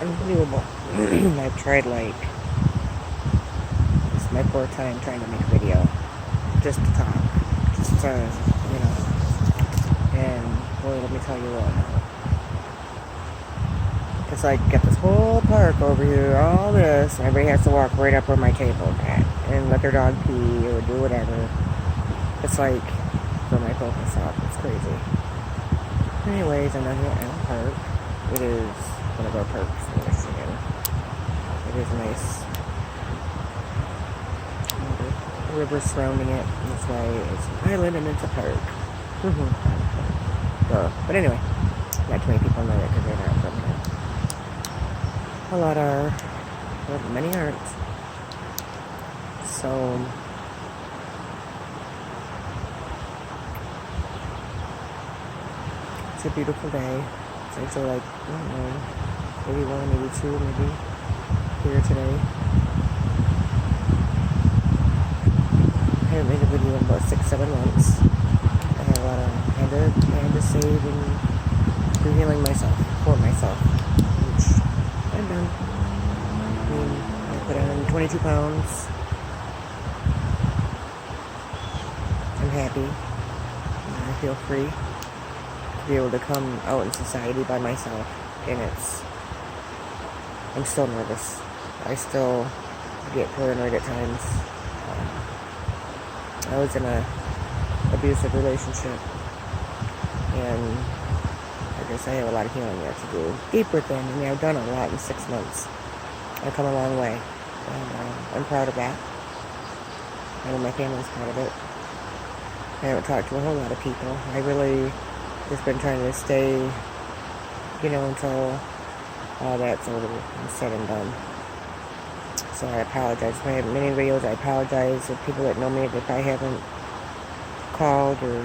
unbelievable. I've tried like, it's my fourth time trying to make a video. Just to talk. Just to, you know. And boy, let me tell you what. It's like, get this whole park over here, all this, and everybody has to walk right up where my table is at. And let their dog pee or do whatever. It's like, for my focus off. It's crazy. Anyways, I'm not here at Allen Park. It is one of our parks in Michigan. It is nice. The river surrounding it. That's why it's an island and it's a park. But anyway, not too many people know it because they're not from here. A lot are, but many aren't. So, it's a beautiful day. It's actually like, I don't know, maybe 1, maybe 2, maybe here today. I haven't made a video in about 6-7 months. I had a lot of, I had to save and do healing myself, for myself, which I've done. I mean, I put on 22 pounds. I'm happy. I feel free to be able to come out in society by myself, and I'm still nervous. I still get paranoid at times. I was in a abusive relationship, and I guess I have a lot of healing yet to do deep within. I mean, I've done a lot in 6 months. I've come a long way, and I'm proud of that. I know my family's proud of it. I haven't talked to a whole lot of people. I really just been trying to stay, until all that's over and said and done. So I apologize. If I have many videos, I apologize if people that know me, if I haven't called or,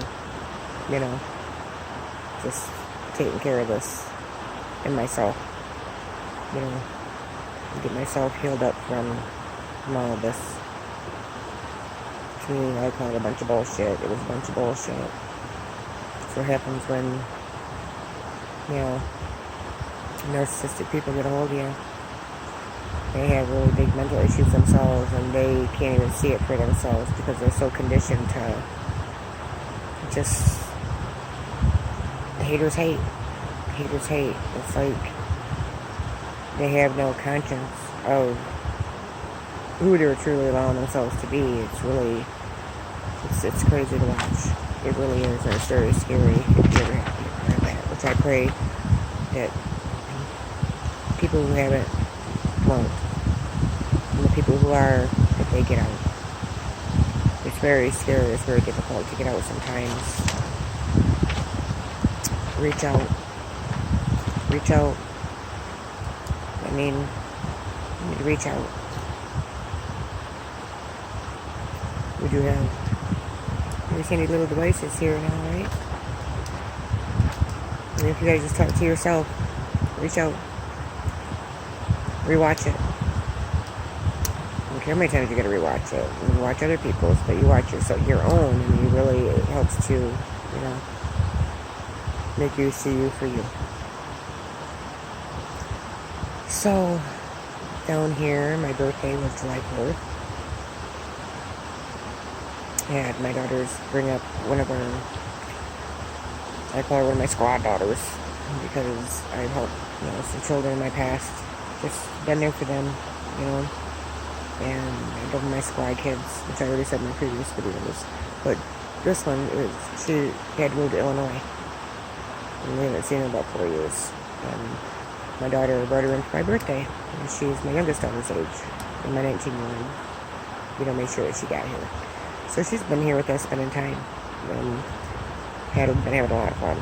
just taking care of this in myself. Get myself healed up from all of this. To me, I call it a bunch of bullshit. It was a bunch of bullshit. That's what happens when, narcissistic people get a hold of you. They have really big mental issues themselves, and they can't even see it for themselves because they're so conditioned to just, haters hate. Haters hate. It's like they have no conscience of who they're truly allowing themselves to be. It's really, it's crazy to watch. It really is, and it's very scary if you ever have to be part of that, which I pray that people who haven't won't. And the people who are, that they get out. It's very scary. It's very difficult to get out sometimes. Reach out. Reach out. I mean, you need to reach out. We do have these handy little devices here now, right? And if you guys just talk to yourself, reach out. Rewatch it. I don't care how many times you gotta rewatch it. You watch other people's, but you watch your own, and it helps to, make you see you for you. So, down here, my birthday was July 4th. I had my daughters bring up one of I call her one of my squad daughters, because I've helped, some children in my past. Just been there for them, and I love my squad kids, which I already said in my previous videos. But this one, she had moved to Illinois, and we haven't seen her in about 4 years. And my daughter brought her in for my birthday, and she's my youngest daughter's age, and my 19-year-old, made sure that she got here. So she's been here with us, spending time, and been having a lot of fun.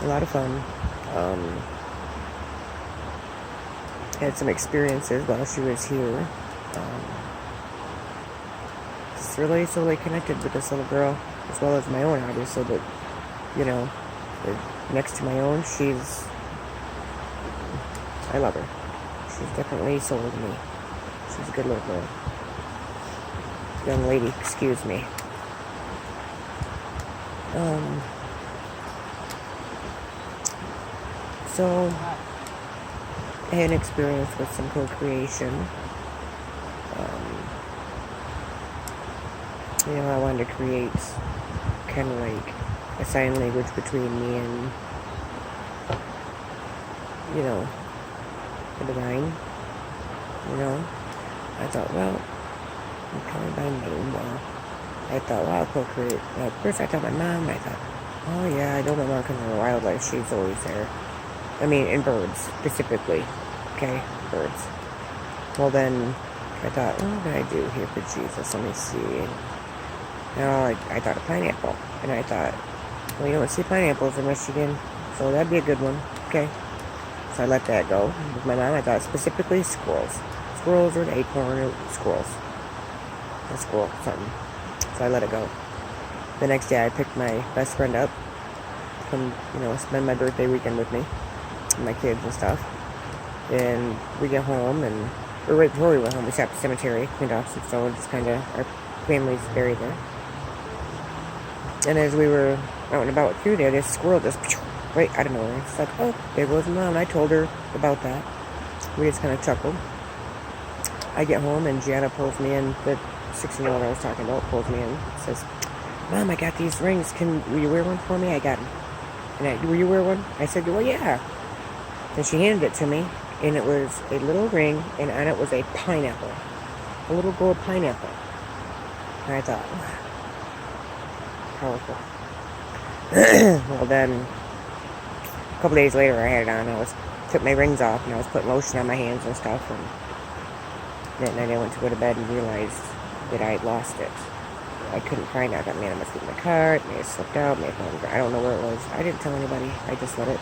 A lot of fun. Had some experiences while she was here. Just really connected with this little girl, as well as my own, obviously, but, next to my own, I love her. She's definitely sold me. She's a good little girl. Young lady, excuse me. So, I had an experience with some co-creation. I wanted to create kind of like a sign language between me and, the divine. I thought, well, I'm calling by name. Well, I thought, well, I'll co-create. First I told my mom, I thought, oh yeah, I know my mom because of wildlife, she's always there. I mean, in birds, specifically. Okay, birds. Well then, I thought, what did I do here for Jesus? Let me see. I thought of pineapple. And I thought, well, you don't see pineapples in Michigan, so that'd be a good one. Okay. So I let that go. With my mom, I thought specifically squirrels. Squirrels or an acorn or squirrels. A squirrel, something. So I let it go. The next day I picked my best friend up to come, spend my birthday weekend with me. And my kids and stuff. And we get home, and right before we went home, we stopped at the cemetery, cleaned off some stones, just kind of, our family's buried there. And as we were out and about through there, this squirrel just, right out of nowhere. It's like, oh, there goes Mom. I told her about that. We just kind of chuckled. I get home, and Gianna pulls me in, the 16-year-old I was talking about, pulls me in, says, Mom, I got these rings. Will you wear one for me? I got them. And will you wear one? I said, well, yeah. And she handed it to me, and it was a little ring, and on it was a pineapple. A little gold pineapple. And I thought, powerful. Well, then, a couple days later, I had it on. Took my rings off, and I was putting lotion on my hands and stuff. And that night I went to go to bed and realized that I had lost it. I couldn't find it. I thought, man, I must be in my car. It may have slipped out. May have fallen. I don't know where it was. I didn't tell anybody. I just let it,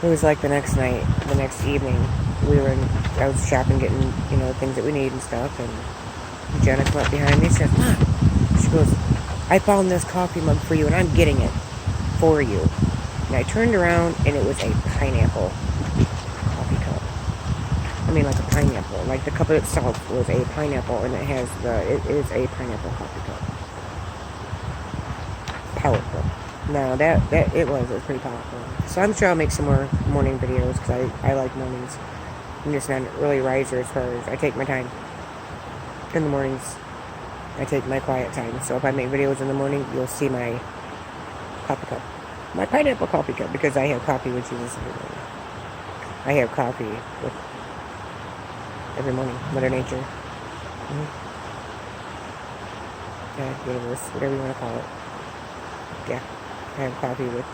It was like the next night, the next evening, I was shopping, getting, things that we need and stuff, and Jenna came up behind me and says, Mom, she goes, I found this coffee mug for you, and I'm getting it for you. And I turned around, and it was a pineapple coffee cup. I mean, like a pineapple. Like the cup itself was a pineapple, and it is a pineapple coffee cup. Powerful. No, it was pretty powerful. So I'm sure I'll make some more morning videos, because I like mornings. I'm just not really a riser as far as I take my time. In the mornings, I take my quiet time. So if I make videos in the morning, you'll see my coffee cup. My pineapple coffee cup, because I have coffee with Jesus every morning. I have coffee with every morning. Mother Nature. God, universe, whatever you want to call it. Yeah, I have coffee with.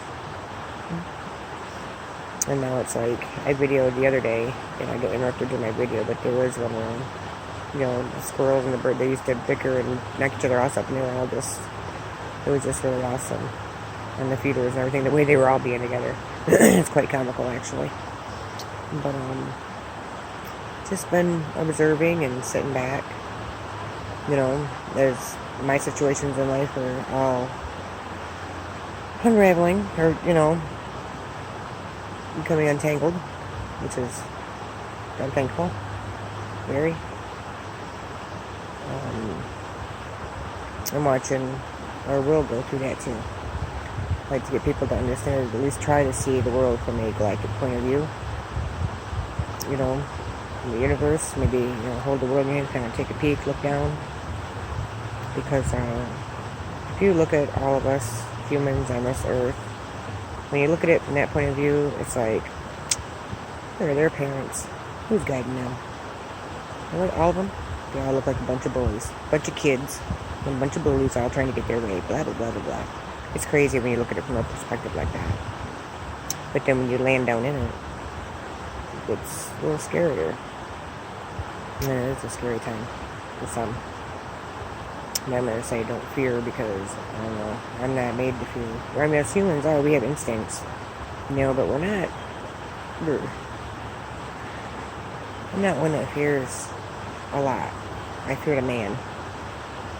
And now it's like, I videoed the other day, and I got interrupted in my video, but there was one where, the squirrels and the bird, they used to bicker and knock each other up, and they were all just, it was just really awesome. And the feeders and everything, the way they were all being together. It's quite comical, actually. But, just been observing and sitting back. There's, my situations in life are all unraveling, or, becoming untangled, which is, I'm thankful. Very. I'm watching, or will go through that too. I like to get people to understand, at least try to see the world from a galactic point of view. In the universe, maybe, hold the world in your hand, kind of take a peek, look down. Because if you look at all of us humans on this earth, when you look at it from that point of view, it's like, they're their parents. Who's guiding them? All of them? They all look like a bunch of bullies. A bunch of kids. And a bunch of bullies all trying to get their way. Blah, blah, blah, blah, blah. It's crazy when you look at it from a perspective like that. But then when you land down in it, it's a little scarier. Yeah, it's a scary time for some. And I'm going to say don't fear, because, I don't know, I'm not made to fear. I mean, as humans, we have instincts. But we're not. I'm not one that fears a lot. I feared a man.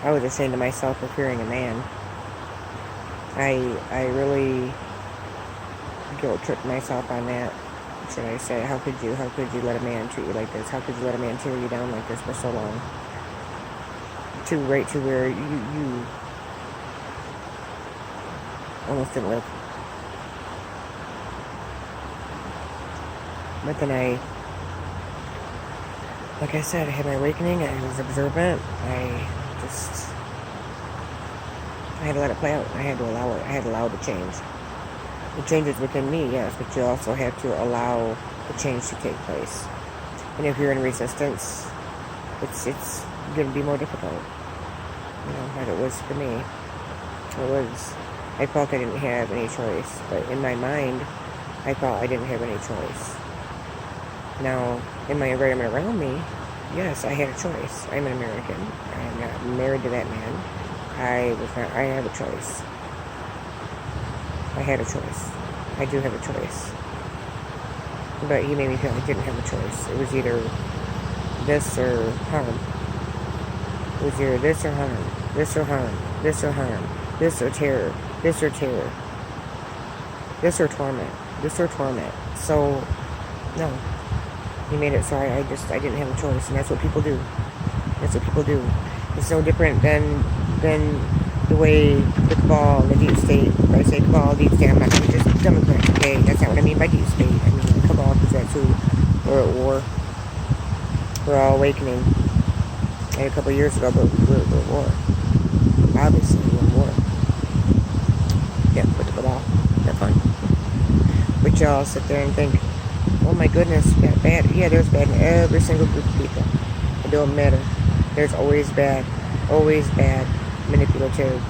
I was ashamed of myself for fearing a man. I really guilt tripped myself on that. Should I say, how could you let a man treat you like this? How could you let a man tear you down like this for so long? To where you almost didn't live. But then like I said, I had my awakening. I was observant. I had to let it play out. I had to allow it. I had to allow the change. The change is within me, yes, but you also have to allow the change to take place. And if you're in resistance, it's going to be more difficult. Like it was for me. I felt I didn't have any choice, but in my mind, I thought I didn't have any choice. Now, in my environment around me, yes, I had a choice. I'm an American. I am not married to that man. I have a choice. I had a choice. I do have a choice. But he made me feel I didn't have a choice. It was either this or harm. It was either this or harm. This or harm. This or harm. This or terror. This or terror. This or torment. This or torment. So, no. He made it so I didn't have a choice. And that's what people do. That's what people do. It's no different than the way the cabal and the deep state. If I say cabal, deep state, I'm not going to just Democrats, okay? That's not what I mean by deep state. I mean cabal, because that's who we're at war. We're all awakening. And a couple years ago, but we're at war. Obviously, we're at war. Yeah, with the cabal. That's fun. But y'all sit there and think, oh my goodness, bad. Yeah, there's bad in every single group of people. It don't matter. There's always bad, manipulative,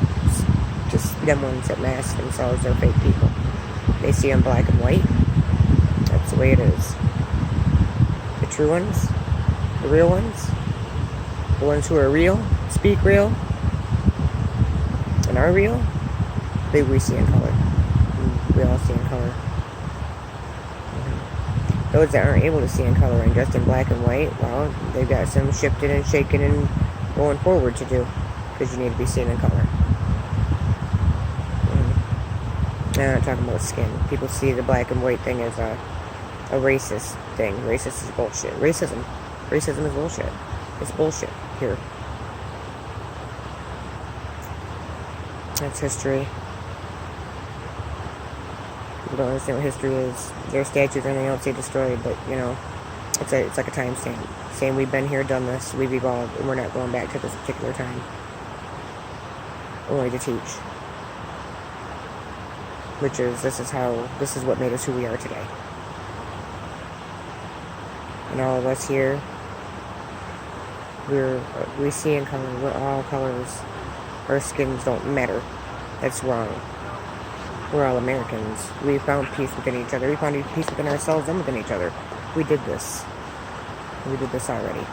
just them ones that mask themselves are fake people. They see them black and white. That's the way it is. The true ones, the real ones, the ones who are real, speak real, and are real, we see in color. We all see in color. Those that aren't able to see in color and just in black and white, well, they've got some shifting and shaking and going forward to do, because you need to be seen in color. I'm not talking about skin. People see the black and white thing as a racist thing. Racist is bullshit. Racism is bullshit. It's bullshit here. That's history. People don't understand what history is. Their statues and they don't say destroyed, but it's like a timestamp saying we've been here, done this, we've evolved, and we're not going back to this particular time. Only to teach. This is what made us who we are today. And all of us here, we see in color. We're all colors. Our skins don't matter. That's wrong. We're all Americans. We found peace within each other. We found peace within ourselves and within each other. We did this. We did this already.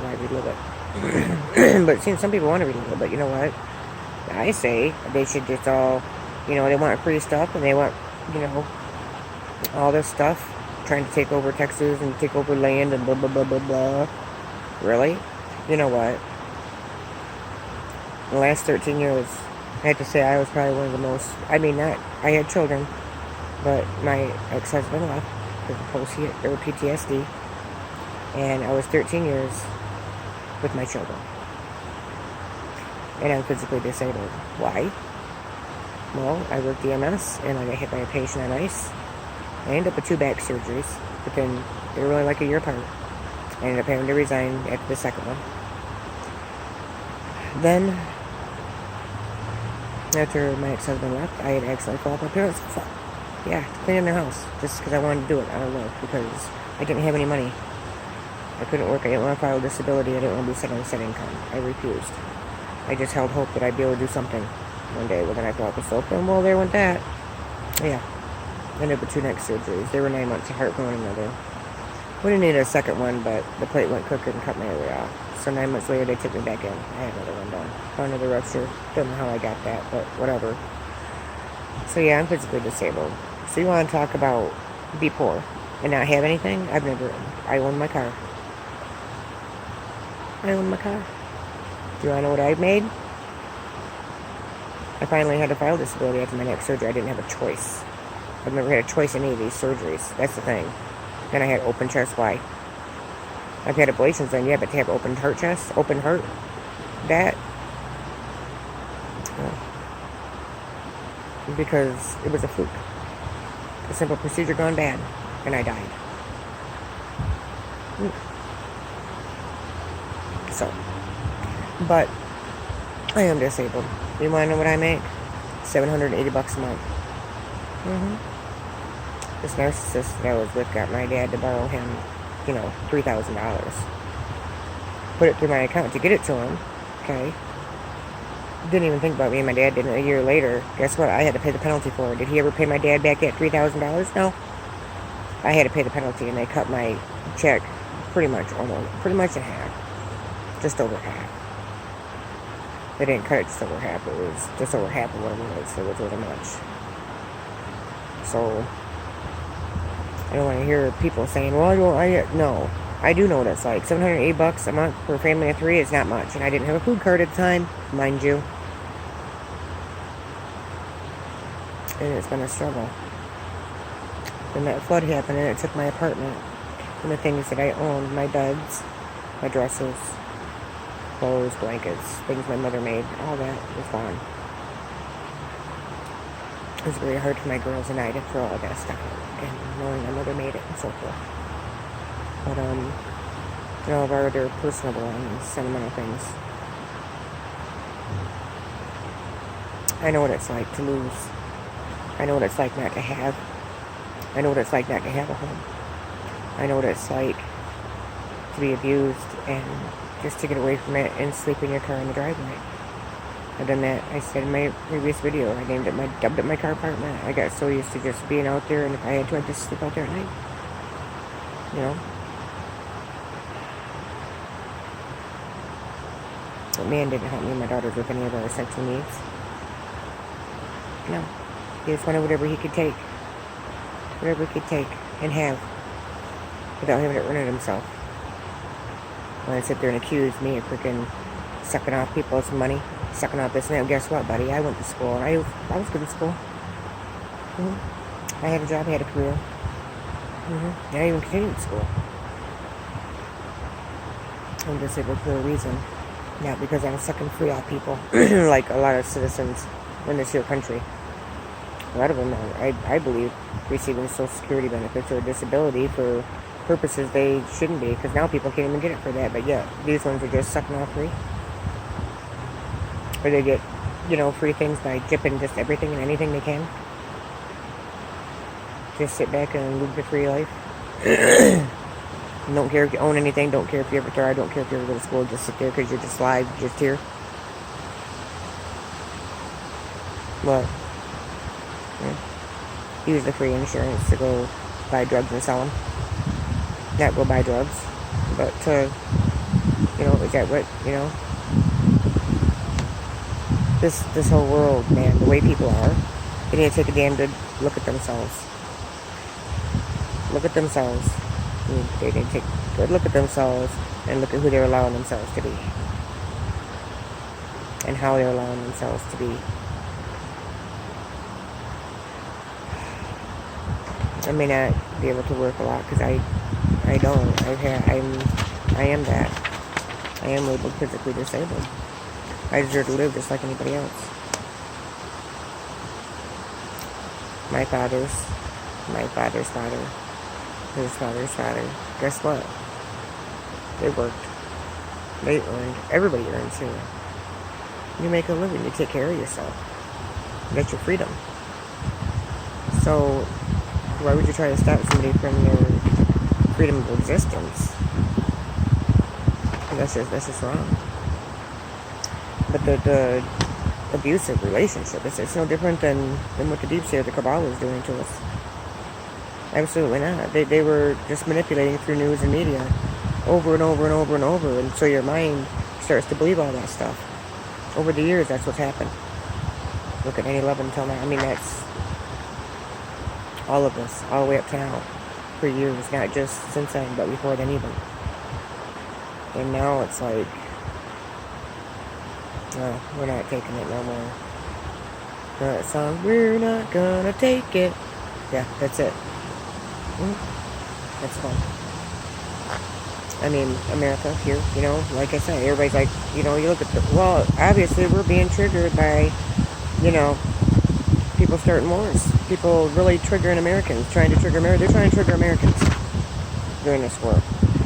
Why relive it? But see, some people want to relive it, but you know what? I say they should just all, they want free stuff and they want, all this stuff, trying to take over Texas and take over land and blah, blah, blah, blah, blah. Really? You know what? In the last 13 years, I had to say I was probably one of the most, I had children, but my ex-husband left because of PTSD, and I was 13 years with my children, and I'm physically disabled. Why? Well, I worked EMS, and I got hit by a patient on ice. I ended up with 2 back surgeries, but then they were only like a year apart. I ended up having to resign after the second one. Then, after my ex-husband left, I had actually called my parents to clean their house, just because I wanted to do it out of love, because I didn't have any money. I couldn't work. I didn't want to file disability. I didn't want to be set on set income. I refused. I just held hope that I'd be able to do something one day. Well, then I thought was open. Well, there went that. Yeah. Ended up with 2 neck surgeries. They were 9 months apart from one another. We didn't need a second one, but the plate went crooked and cut my area off. So 9 months later, they took me back in. I had another one done. Found another rupture. Don't know how I got that, but whatever. So yeah, I'm physically disabled. So you want to talk about be poor and not have anything? I own my car. Do you want to know what I've made? I finally had to file disability after my neck surgery. I didn't have a choice. I've never had a choice in any of these surgeries. That's the thing. Then I had open chest. Why? I've had ablations done, yeah, but to have open heart chest, open heart, that, because it was a fluke. A simple procedure gone bad, and I died. So, but I am disabled. You want to know what I make? $780 a month. This narcissist that I was with got my dad to borrow him, $3,000. Put it through my account to get it to him. Okay. Didn't even think about me and my dad didn't. A year later, guess what? I had to pay the penalty for it. Did he ever pay my dad back that $3,000? No. I had to pay the penalty, and they cut my check pretty much in half. Just over half. They didn't cut it just over half. It was just over half of what it was. So it was really much. So I don't want to hear people saying, well, no. I do know what it's like. $780 a month for a family of 3 is not much. And I didn't have a food card at the time, mind you. And it's been a struggle. When that flood happened and it took my apartment and the things that I owned, my beds, my dresses, clothes, blankets, things my mother made, all that was gone. It was very hard for my girls and I to throw all that stuff out and knowing my mother made it and so forth. But, all of our other personal belongings, sentimental things. I know what it's like to lose. I know what it's like not to have. I know what it's like not to have a home. I know what it's like to be abused and just to get away from it and sleep in your car in the driveway. I've done that. I said in my previous video, I dubbed it my car apartment. I got so used to just being out there, and if I had to, I'd just sleep out there at night. But man didn't help me and my daughters with any of our essential needs. No. He just wanted whatever he could take. Whatever he could take and have without having to earn it himself. When I sit there and accuse me of freaking sucking off people's money, sucking off this and that. Guess what, buddy? I went to school. I was good in school. I had a job. I had a career. And I even continued school. I'm disabled for a reason. Not because I'm sucking free off people like a lot of citizens in this here country. A lot of them are, I believe, receiving Social Security benefits or disability for purposes they shouldn't be, because now people can't even get it for that, but yeah, these ones are just sucking off free. Or they get, free things by jipping just everything and anything they can. Just sit back and live the free life. Don't care if you own anything, don't care if you ever try, don't care if you ever go to school, just sit there because you're just live, just here. What? Use the free insurance to go buy drugs and sell them. Not go buy drugs, but to, is that what, This whole world, man, the way people are, they need to take a damn good look at themselves. Look at themselves. They need to take a good look at themselves and look at who they're allowing themselves to be. And how they're allowing themselves to be. I may not be able to work a lot because I don't. I am that. I am labeled physically disabled. I deserve to live just like anybody else. My father's father, his father's father. Guess what? They worked. They earned. Everybody earns here. You make a living. You take care of yourself. That's your freedom. So why would you try to stop somebody from their freedom of existence? That's just wrong. But the abusive relationship, it's no different than what the deep state of the cabal is doing to us. Absolutely not. They were just manipulating through news and media over and over and over and over, and so your mind starts to believe all that stuff. Over the years, that's what's happened. Look at 9/11 until now. I mean, that's all of this, all the way up to now, for years, not just since then, but before then even. And now it's like, no, we're not taking it no more. That song, we're not gonna take it. Yeah, that's it. That's fun. I mean, America here, like I said, everybody's like, you look at well, obviously we're being triggered by, people starting wars. People really triggering Americans, trying to trigger America. They're trying to trigger Americans during this war.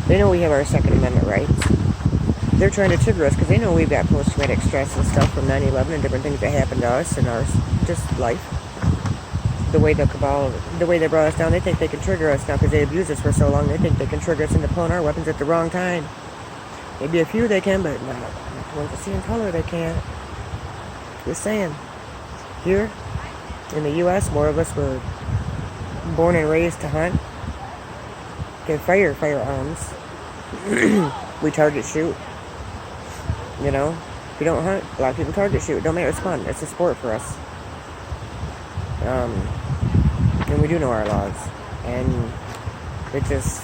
They know we have our Second Amendment rights. They're trying to trigger us because they know we've got post-traumatic stress and stuff from 9/11 and different things that happened to us in our just life. The way the cabal, the way they brought us down, they think they can trigger us now because they abused us for so long. They think they can trigger us into pulling our weapons at the wrong time. Maybe a few they can, but not the ones that see in color they can't. Just saying. Here, in the U.S., more of us were born and raised to hunt. Can fire firearms. We target shoot. You know, if you don't hunt, a lot of people target shoot. It don't matter, it's fun. It's a sport for us. And we do know our laws. And it just,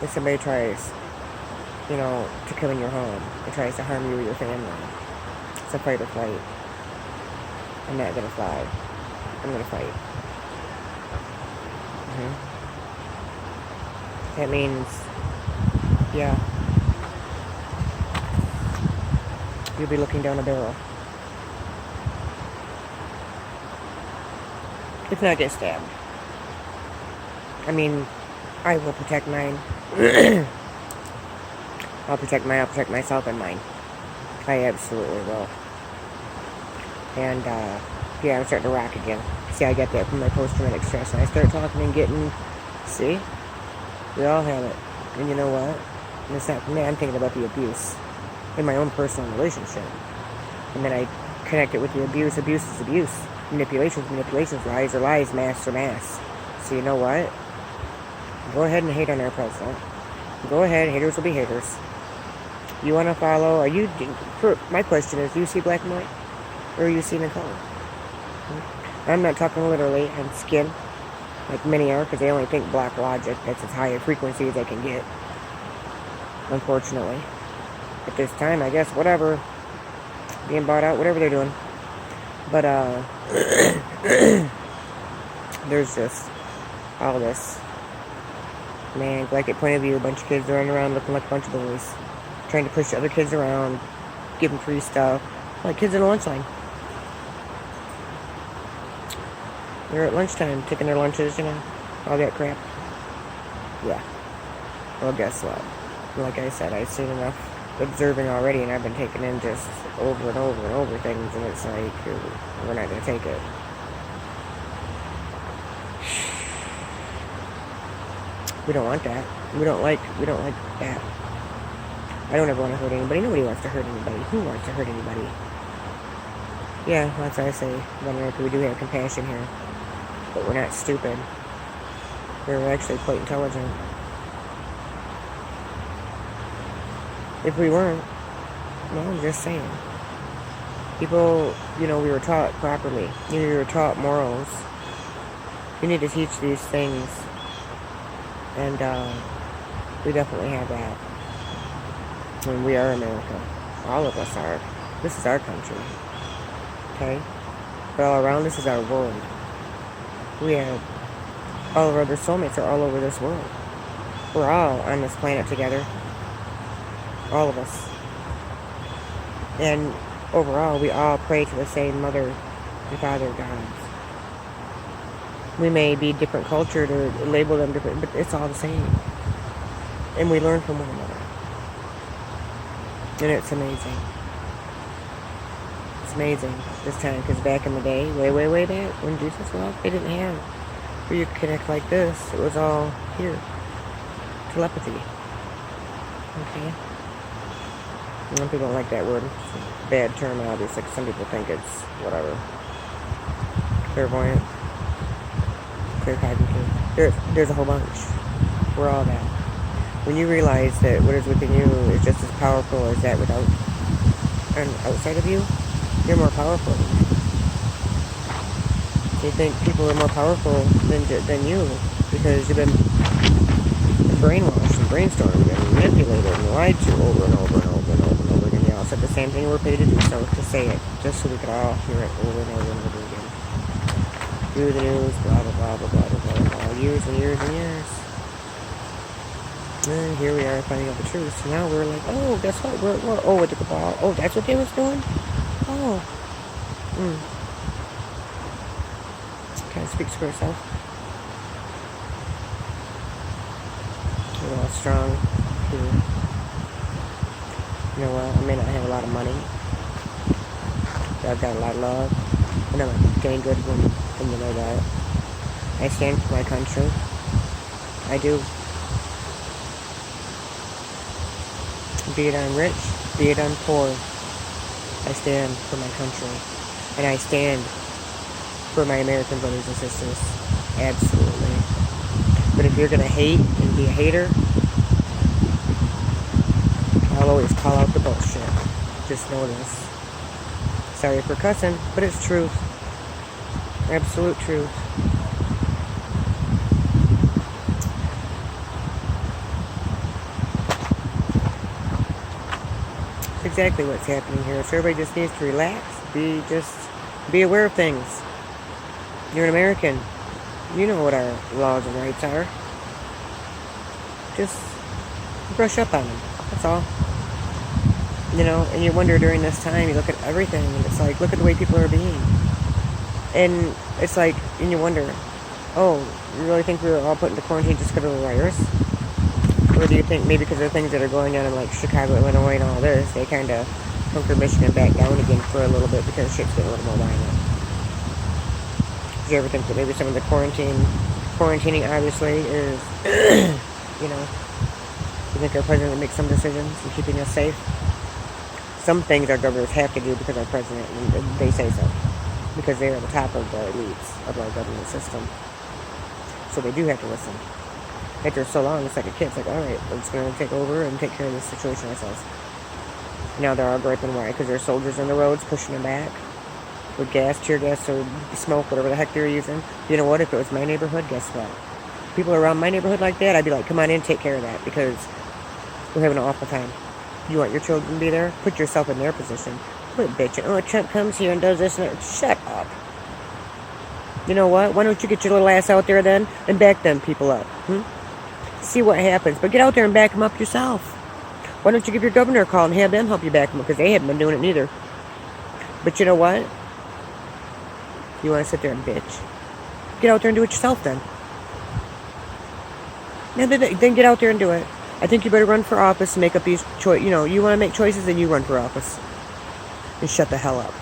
if somebody tries, you know, to kill in your home, it tries to harm you or your family, it's a fight or flight. I'm not gonna fly. I'm gonna fight. That means, yeah, you'll be looking down a barrel. If not, get stabbed. I mean, I will protect mine. I'll protect myself and mine. I absolutely will. And, yeah, I'm starting to rock again. See, I get that from my post-traumatic stress. And I start talking and getting, see? We all have it. And you know what? And it's not for me. I'm thinking about the abuse in my own personal relationship. And then I connect it with the abuse. Abuse is abuse. Manipulation is manipulation. Lies are lies. Mass are mass. So you know what? Go ahead and hate on our president. Go ahead. Haters will be haters. You want to follow? Are you? My question is: do you see black and white, or are you seeing in color? I'm not talking literally on skin, like many are, because they only think black logic. That's as high a frequency as they can get. Unfortunately, at this time, I guess whatever, being bought out, whatever they're doing. But there's just all this, man, blanket point of view. A bunch of kids running around looking like a bunch of boys, trying to push other kids around, give them free stuff, like kids in a lunch line. They're at lunchtime taking their lunches, you know, all that crap. Yeah. Well, guess what? Like I said, I've seen enough observing already, and I've been taking in just over and over and over things, and it's like, we're not going to take it. We don't want that. We don't like that. I don't ever want to hurt anybody. Nobody wants to hurt anybody. Who wants to hurt anybody? Yeah, that's what I say. On America, we do have compassion here. But we're not stupid. We're actually quite intelligent. If we weren't, well, I'm just saying. People, you know, we were taught properly. We were taught morals. We need to teach these things. And we definitely have that. And we are America. All of us are. This is our country. Okay? But all around us is our world. We have all of our other soulmates are all over this world. We're all on this planet together. All of us. And overall, we all pray to the same Mother and Father gods. We may be different culture to label them different, but it's all the same. And we learn from one another. And it's amazing. It's amazing this time, because back in the day, way back, when Jesus walked, they didn't have where you could connect like this. It was all here. Telepathy. Okay? Some people don't like that word. It's a bad term, obviously. Some people think it's whatever. Clairvoyant. Claircognitive. There's a whole bunch. We're all that. When you realize that what is within you is just as powerful as that without and outside of you, you're more powerful. You think people are more powerful than you because you've been brainwashed and brainstormed and manipulated and lied to over and over and over and over and over again. They all said the same thing. We're paid to do so, to say it, just so we could all hear it over and over and over again. Do the news, blah blah blah blah blah blah blah blah. Years and years and years. And here we are finding out the truth. So now we're like, oh, guess what? We're with the cabal. Oh, that's what they was doing? Oh. Kind of speaks for itself. Youre All Strong. Here. You know what? I may not have a lot of money, but I've got a lot of love, and I'm a dang good woman, and you know that. I stand for my country. I do. Be it I'm rich, be it I'm poor, I stand for my country. And I stand for my American brothers and sisters. Absolutely. But if you're going to hate and be a hater, I'll always call out the bullshit. Just know this. Sorry for cussing, but it's truth. Absolute truth. Exactly what's happening here. So everybody just needs to relax. Be aware of things. You're an American. You know what our laws and rights are. Just brush up on them. That's all. You know, and you wonder during this time, you look at everything, and it's like, look at the way people are being. And it's like, and you wonder, oh, you really think we were all put into quarantine just because of the virus? Or do you think maybe because of the things that are going on in like Chicago, Illinois, and all this, they kind of conquer Michigan back down again for a little bit because shit's getting a little more violent? Do you ever think that maybe some of the quarantining obviously is, you know, you think our president makes some decisions in keeping us safe? Some things our governors have to do because our president, and they say so, because they are the top of the elites of our government system. So they do have to listen. After so long, it's like a kid. It's like, all right, we're just going to take over and take care of this situation ourselves. Now they're all griping. Why? Because there's soldiers on the roads pushing them back with gas, tear gas, or smoke, whatever the heck they're using. You know what? If it was my neighborhood, guess what? People around my neighborhood like that, I'd be like, come on in, take care of that, because we're having an awful time. You want your children to be there? Put yourself in their position. Quit bitching. Oh, Trump comes here and does this and that. Shut up. You know what? Why don't you get your little ass out there then and back them people up? See what happens. But get out there and back them up yourself. Why don't you give your governor a call and have them help you back them up? Because they haven't been doing it neither. But you know what? You want to sit there and bitch. Get out there and do it yourself then. Then get out there and do it. I think you better run for office and make up these choices. You know, you want to make choices, then you run for office. And shut the hell up.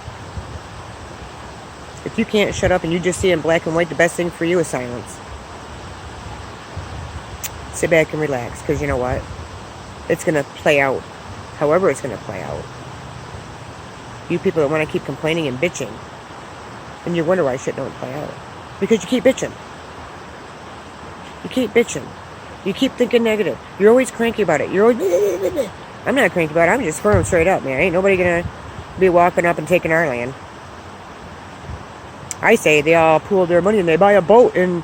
If you can't shut up and you just see in black and white, the best thing for you is silence. Sit back and relax, because you know what? It's going to play out however it's going to play out. You people that want to keep complaining and bitching, and you wonder why shit don't play out. Because you keep bitching. You keep bitching. You keep thinking negative. You're always cranky about it. You're always... I'm not cranky about it. I'm just firm straight up, man. Ain't nobody going to be walking up and taking our land. I say they all pool their money and they buy a boat and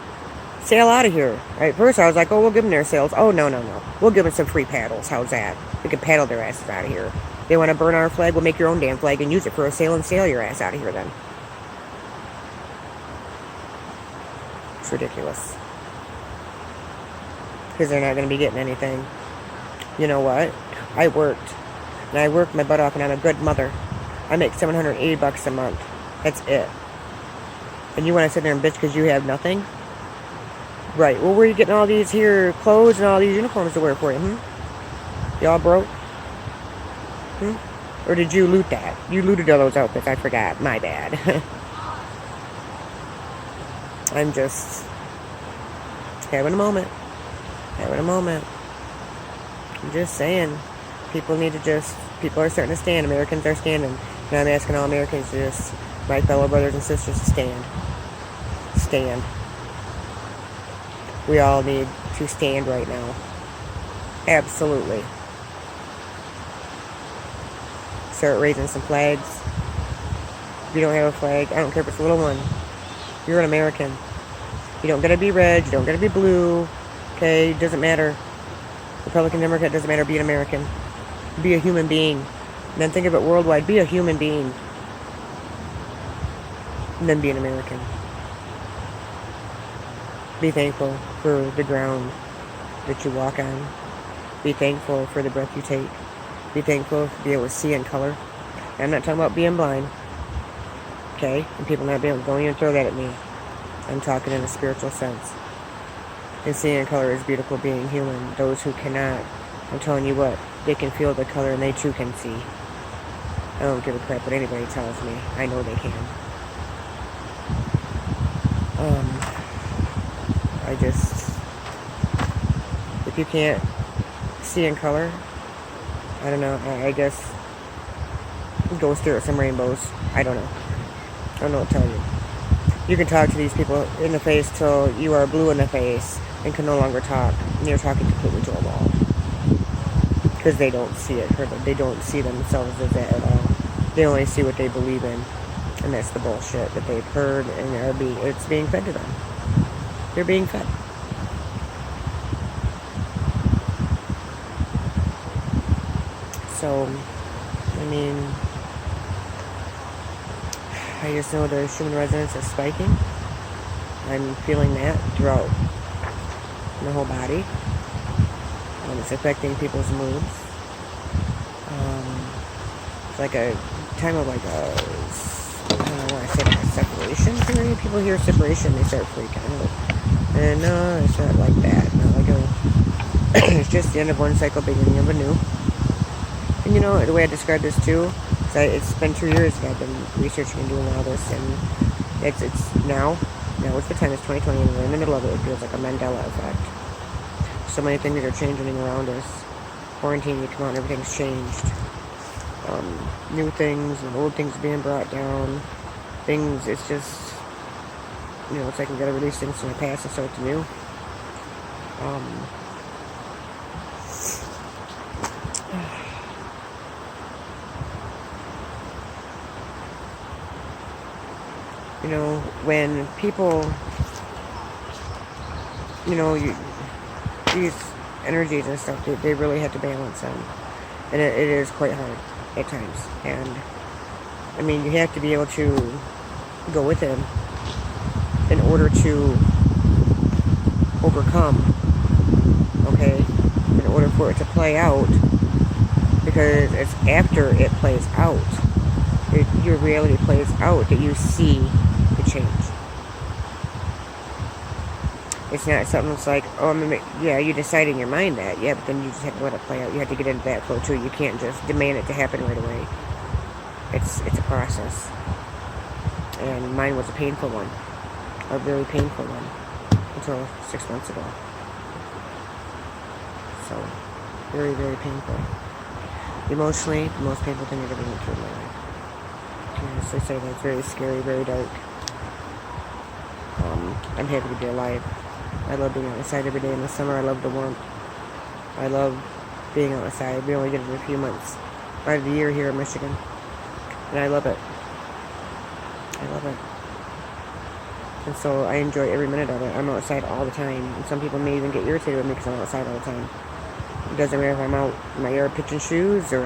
sail out of here. At first I was like, oh, we'll give them their sails. Oh, no. We'll give them some free paddles. How's that? We can paddle their asses out of here. They want to burn our flag, we'll make your own damn flag and use it for a sail and sail your ass out of here then. It's ridiculous. Because they're not going to be getting anything. You know what? I worked. And I worked my butt off and I'm a good mother. I make $780 a month. That's it. And you want to sit there and bitch because you have nothing? Right. Well, where are you getting all these here clothes and all these uniforms to wear for you? Y'all broke? Or did you loot that? You looted all those outfits. I forgot. My bad. I'm just having a moment. I'm just saying. People are starting to stand. Americans are standing. And I'm asking all Americans to just, my fellow brothers and sisters, to stand. Stand. We all need to stand right now. Absolutely. Start raising some flags. If you don't have a flag, I don't care if it's a little one. You're an American. You don't gotta be red, you don't gotta be blue. Okay, doesn't matter. Republican, Democrat, doesn't matter. Be an American. Be a human being. And then think of it worldwide. Be a human being. And then be an American. Be thankful for the ground that you walk on. Be thankful for the breath you take. Be thankful to be able to see in color. And I'm not talking about being blind. Okay? And people not being able to, don't even throw that at me. I'm talking in a spiritual sense. And seeing a color is beautiful, being human. Those who cannot, I'm telling you what, they can feel the color and they too can see. I don't give a crap what anybody tells me. I know they can. I just, if you can't see in color, I don't know, I guess go stare at some rainbows. I don't know. I don't know what to tell you. You can talk to these people in the face till you are blue in the face and can no longer talk. And you're talking completely to a wall. Because they don't see it. They don't see themselves as that at all. They only see what they believe in. And that's the bullshit that they've heard and it's being fed to them. They're being fed. So, I mean, I just know the human resonance is spiking. I'm feeling that throughout my whole body. It's affecting people's moods. It's like a time of like a, I don't know why I say like a separation period. People hear separation, they start freaking out. And no, it's not like that. Not like it's just the end of one cycle, beginning of a new. And you know, the way I describe this too, it's been 2 years that I've been researching and doing all this, and it's now it's the time, it's 2020, and we're in the middle of it. It feels like a Mandela effect. So many things are changing around us. Quarantine, you come out and everything's changed. New things and old things being brought down. Things, it's just, you know, it's like we gotta release things from the past and start the new. You know, when people, you know, these energies and stuff, they really have to balance them. And it is quite hard at times. And, I mean, you have to be able to go with them in order to overcome, okay? In order for it to play out. Because it's after it plays out, your reality plays out, that you see the change. It's not something that's like, oh, yeah, you decide in your mind that, yeah, but then you just have to let it play out. You have to get into that flow too. You can't just demand it to happen right away. It's a process. And mine was a painful one. A very painful one. Until 6 months ago. So, very, very painful. Emotionally, the most painful thing I've ever been through in my life. I can honestly say that. It's very scary, very dark. I'm happy to be alive. I love being outside every day in the summer. I love the warmth. I love being outside. We only get it a few months out of the year here in Michigan. And I love it. I love it. And so I enjoy every minute of it. I'm outside all the time. And some people may even get irritated with me because I'm outside all the time. It doesn't matter if I'm out in my yard pitching shoes or